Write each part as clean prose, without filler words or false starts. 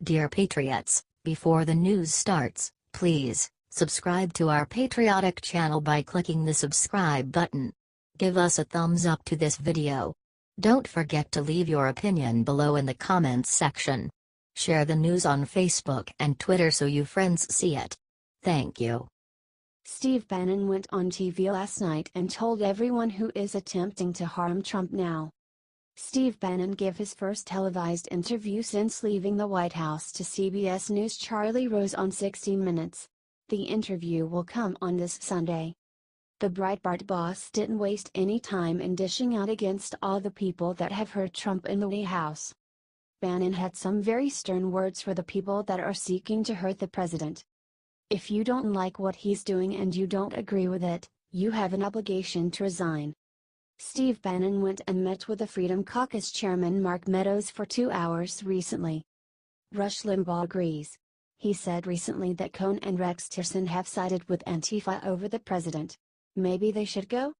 Dear Patriots, before the news starts, please subscribe to our patriotic channel by clicking the subscribe button. Give us a thumbs up to this video. Don't forget to leave your opinion below in the comments section. Share the news on Facebook and Twitter so you friends see it. Thank you. Steve Bannon went on TV last night and told everyone who is attempting to harm Trump now. Steve Bannon gave his first televised interview since leaving the White House to CBS News Charlie Rose on 60 Minutes. The interview will come on this Sunday. The Breitbart boss didn't waste any time in dishing out against all the people that have hurt Trump in the Whtie House. Bannon had some very stern words for the people that are seeking to hurt the president. If you don't like what he's doing and you don't agree with it, you have an obligation to resign. Steve Bannon went and met with the Freedom Caucus chairman Mark Meadows for 2 hours recently. Rush Limbaugh agrees. He said recently that Cohn and Rex Tillerson have sided with Antifa over the president. Maybe they should go?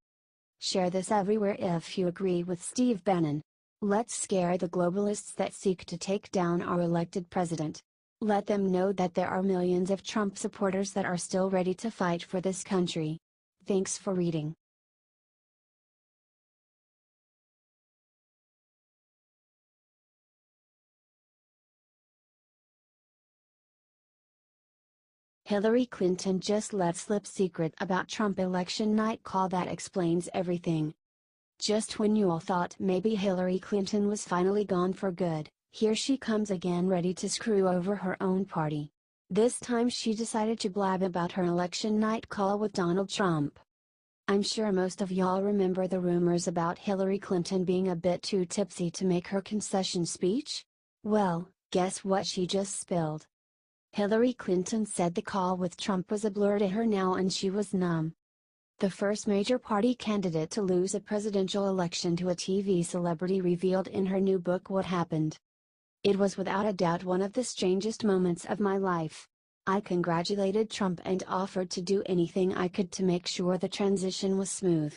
Share this everywhere if you agree with Steve Bannon. Let's scare the globalists that seek to take down our elected president. Let them know that there are millions of Trump supporters that are still ready to fight for this country. Thanks for reading. Hillary Clinton just let slip secret about Trump election night call that explains everything. Just when you all thought maybe Hillary Clinton was finally gone for good, here she comes again ready to screw over her own party. This time she decided to blab about her election night call with Donald Trump. I'm sure most of y'all remember the rumors about Hillary Clinton being a bit too tipsy to make her concession speech? Well, guess what she just spilled? Hillary Clinton said the call with Trump was a blur to her now and she was numb. The first major party candidate to lose a presidential election to a TV celebrity revealed in her new book what happened. It was without a doubt one of the strangest moments of my life. I congratulated Trump and offered to do anything I could to make sure the transition was smooth.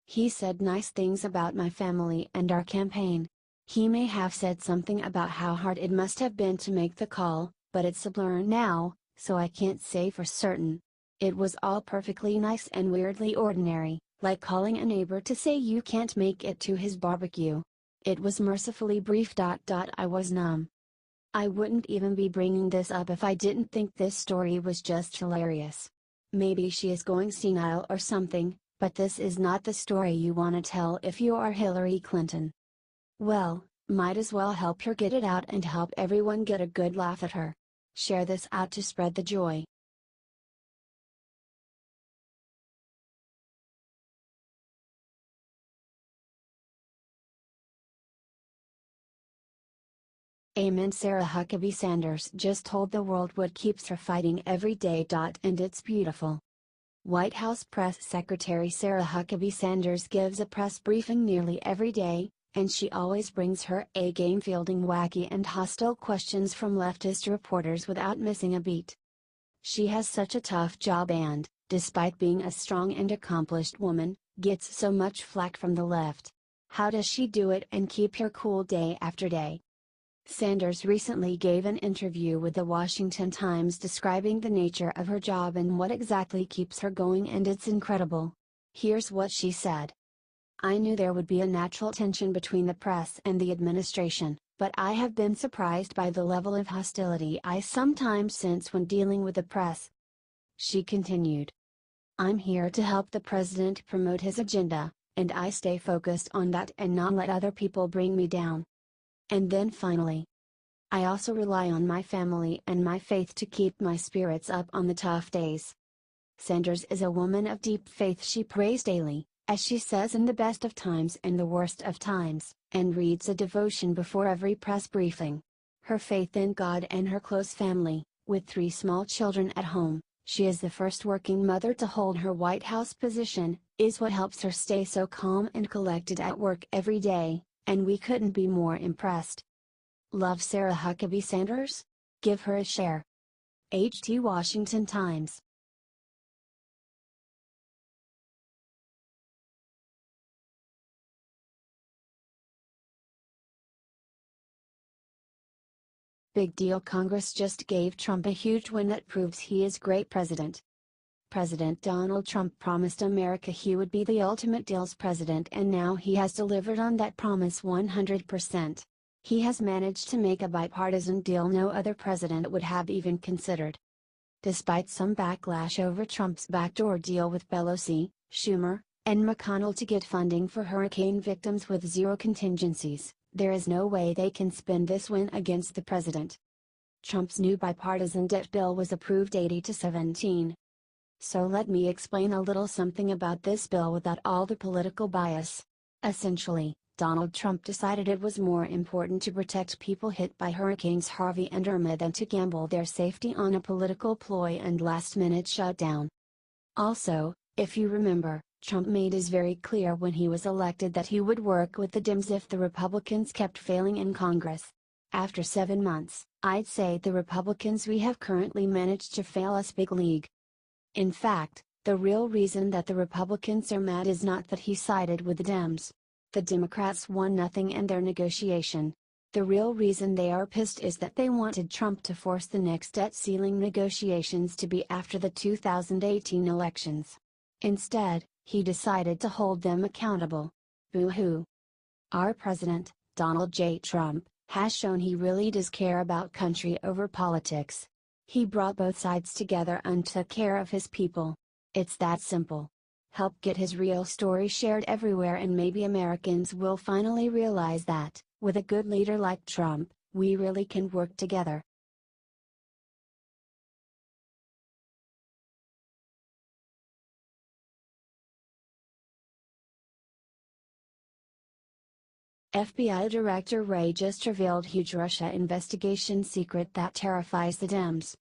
He said nice things about my family and our campaign. He may have said something about how hard it must have been to make the call, but it's a blur now, so I can't say for certain. It was all perfectly nice and weirdly ordinary, like calling a neighbor to say you can't make it to his barbecue. It was mercifully brief. I was numb. I wouldn't even be bringing this up if I didn't think this story was just hilarious. Maybe she is going senile or something, but this is not the story you want to tell if you are Hillary Clinton. Well, might as well help her get it out and help everyone get a good laugh at her. Share this out to spread the joy. Amen. Sarah Huckabee Sanders just told the world what keeps her fighting every day. And it's beautiful. White House Press Secretary Sarah Huckabee Sanders gives a press briefing nearly every day, and she always brings her A game fielding wacky and hostile questions from leftist reporters without missing a beat. She has such a tough job and, despite being a strong and accomplished woman, gets so much flack from the left. How does she do it and keep her cool day after day? Sanders recently gave an interview with the Washington Times describing the nature of her job and what exactly keeps her going, and it's incredible. Here's what she said. I knew there would be a natural tension between the press and the administration, but I have been surprised by the level of hostility I sometimes sense when dealing with the press. She continued. I'm here to help the president promote his agenda, and I stay focused on that and not let other people bring me down. And then finally, I also rely on my family and my faith to keep my spirits up on the tough days. Sanders is a woman of deep faith. She prays daily, as she says, in the best of times and the worst of times, and reads a devotion before every press briefing. Her faith in God and her close family, with 3 small children at home, she is the first working mother to hold her White House position, is what helps her stay so calm and collected at work every day, and we couldn't be more impressed. Love Sarah Huckabee Sanders? Give her a share. Whtie Washington Times. Big deal, Congress just gave Trump a huge win that proves he is great president. President Donald Trump promised America he would be the ultimate deals president, and now he has delivered on that promise 100%. He has managed to make a bipartisan deal no other president would have even considered. Despite some backlash over Trump's backdoor deal with Pelosi, Schumer, and McConnell to get funding for hurricane victims with zero contingencies, there is no way they can spin this win against the president. Trump's new bipartisan debt bill was approved 80-17. So let me explain a little something about this bill without all the political bias. Essentially, Donald Trump decided it was more important to protect people hit by hurricanes Harvey and Irma than to gamble their safety on a political ploy and last-minute shutdown. Also, if you remember, Trump made it very clear when he was elected that he would work with the Dems if the Republicans kept failing in Congress. After 7 months, I'd say the Republicans we have currently managed to fail us big league. In fact, the real reason that the Republicans are mad is not that he sided with the Dems. The Democrats won nothing in their negotiation. The real reason they are pissed is that they wanted Trump to force the next debt ceiling negotiations to be after the 2018 elections. Instead, he decided to hold them accountable. Boo-hoo. Our president, Donald J. Trump, has shown he really does care about country over politics. He brought both sides together and took care of his people. It's that simple. Help get his real story shared everywhere, and maybe Americans will finally realize that, with a good leader like Trump, we really can work together. FBI Director Wray just revealed huge Russia investigation secret that terrifies the Dems.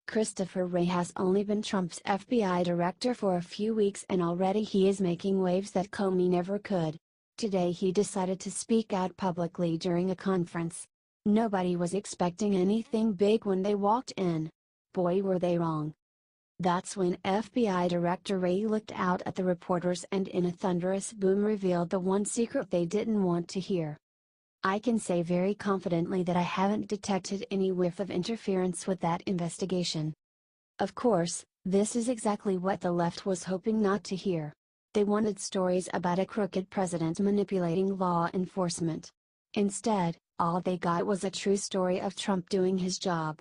Christopher Wray has only been Trump's FBI director for a few weeks, and already he is making waves that Comey never could. Today he decided to speak out publicly during a conference. Nobody was expecting anything big when they walked in. Boy, were they wrong. That's when FBI Director Wray looked out at the reporters and in a thunderous boom revealed the one secret they didn't want to hear. I can say very confidently that I haven't detected any whiff of interference with that investigation. Of course, this is exactly what the left was hoping not to hear. They wanted stories about a crooked president manipulating law enforcement. Instead, all they got was a true story of Trump doing his job.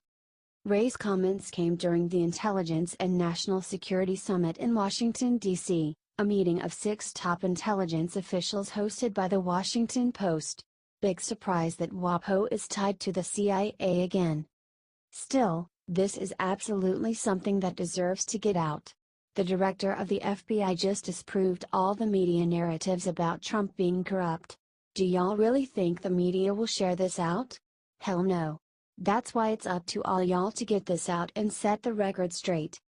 Wray's comments came during the Intelligence and National Security Summit in Washington, D.C., a meeting of 6 top intelligence officials hosted by The Washington Post. Big surprise that WAPO is tied to the CIA again. Still, this is absolutely something that deserves to get out. The director of the FBI just disproved all the media narratives about Trump being corrupt. Do y'all really think the media will share this out? Hell no. That's why it's up to all y'all to get this out and set the record straight.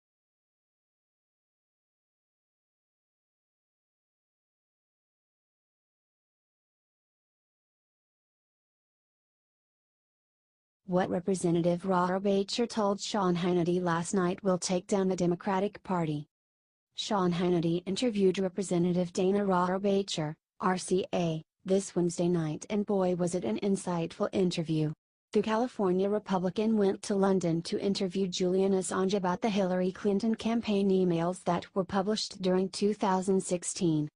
What Representative Rohrabacher told Sean Hannity last night will take down the Democratic Party. Sean Hannity interviewed Representative Dana Rohrabacher, RCA, this Wednesday night, and boy was it an insightful interview. The California Republican went to London to interview Julian Assange about the Hillary Clinton campaign emails that were published during 2016.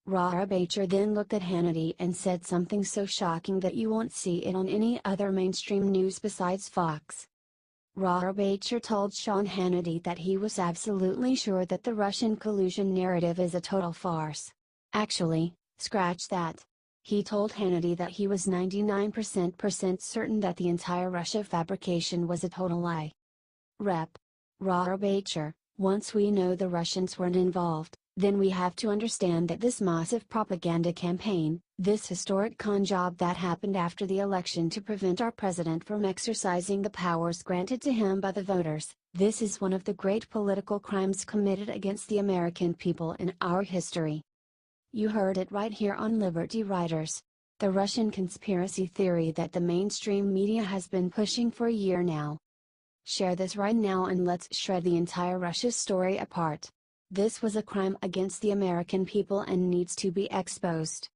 Rohrabacher then looked at Hannity and said something so shocking that you won't see it on any other mainstream news besides Fox. Rohrabacher told Sean Hannity that he was absolutely sure that the Russian collusion narrative is a total farce. Actually, scratch that. He told Hannity that he was 99% certain that the entire Russia fabrication was a total lie. Rep. Rohrabacher, once we know the Russians weren't involved, then we have to understand that this massive propaganda campaign, this historic con job that happened after the election to prevent our president from exercising the powers granted to him by the voters, this is one of the great political crimes committed against the American people in our history. You heard it right here on Liberty Writers. The Russian conspiracy theory that the mainstream media has been pushing for a year now. Share this right now and let's shred the entire Russia story apart. This was a crime against the American people and needs to be exposed.